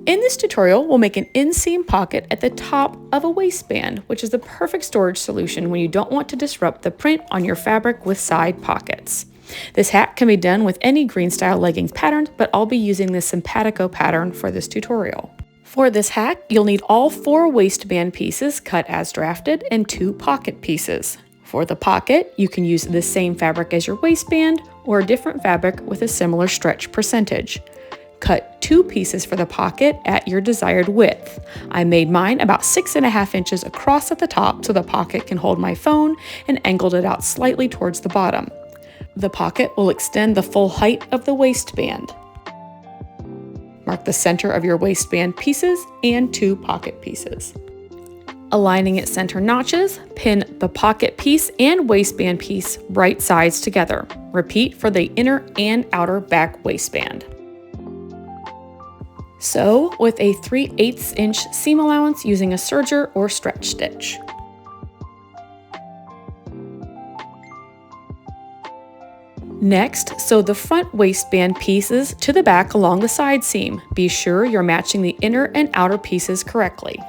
In this tutorial, we'll make an inseam pocket at the top of a waistband, which is the perfect storage solution when you don't want to disrupt the print on your fabric with side pockets. This hack can be done with any Greenstyle leggings pattern, but I'll be using the Simpatico pattern for this tutorial. For this hack, you'll need all 4 waistband pieces cut as drafted and 2 pocket pieces. For the pocket, you can use the same fabric as your waistband or a different fabric with a similar stretch percentage. Cut 2 pieces for the pocket at your desired width. I made mine about 6.5 inches across at the top so the pocket can hold my phone, and angled it out slightly towards the bottom. The pocket will extend the full height of the waistband. Mark the center of your waistband pieces and 2 pocket pieces. Aligning at center notches, pin the pocket piece and waistband piece right sides together. Repeat for the inner and outer back waistband. Sew with a 3/8 inch seam allowance using a serger or stretch stitch. Next, sew the front waistband pieces to the back along the side seam. Be sure you're matching the inner and outer pieces correctly.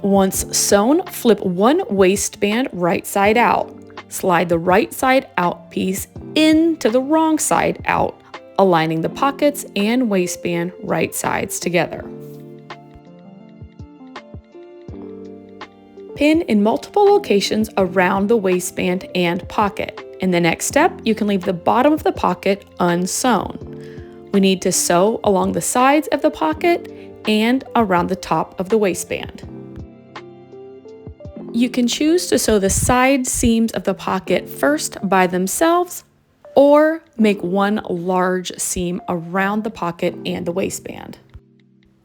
Once sewn, flip one waistband right side out. Slide the right side out piece into the wrong side out, aligning the pockets and waistband right sides together. Pin in multiple locations around the waistband and pocket. In the next step, you can leave the bottom of the pocket unsewn. We need to sew along the sides of the pocket and around the top of the waistband. You can choose to sew the side seams of the pocket first by themselves, or make one large seam around the pocket and the waistband.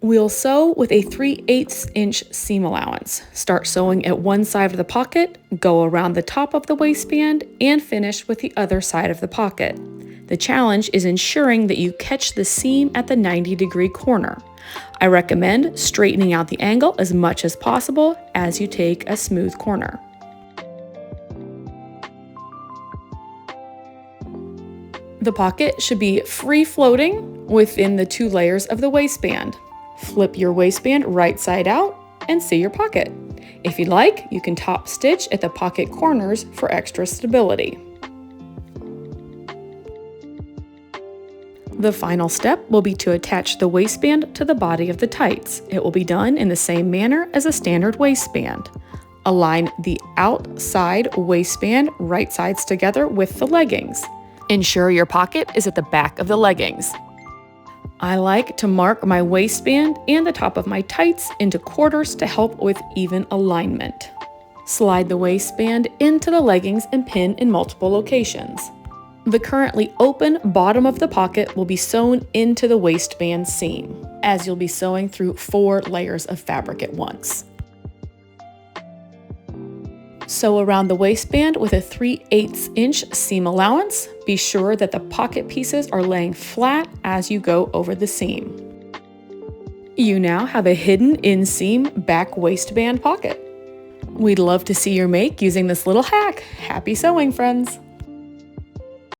We'll sew with a 3/8 inch seam allowance. Start sewing at one side of the pocket, go around the top of the waistband, and finish with the other side of the pocket. The challenge is ensuring that you catch the seam at the 90-degree corner. I recommend straightening out the angle as much as possible as you take a smooth corner. The pocket should be free-floating within the 2 layers of the waistband. Flip your waistband right side out and see your pocket. If you'd like, you can top stitch at the pocket corners for extra stability. The final step will be to attach the waistband to the body of the tights. It will be done in the same manner as a standard waistband. Align the outside waistband right sides together with the leggings. Ensure your pocket is at the back of the leggings. I like to mark my waistband and the top of my tights into quarters to help with even alignment. Slide the waistband into the leggings and pin in multiple locations. The currently open bottom of the pocket will be sewn into the waistband seam, as you'll be sewing through 4 layers of fabric at once. Sew around the waistband with a 3/8 inch seam allowance. Be sure that the pocket pieces are laying flat as you go over the seam. You now have a hidden inseam back waistband pocket. We'd love to see your make using this little hack. Happy sewing, friends!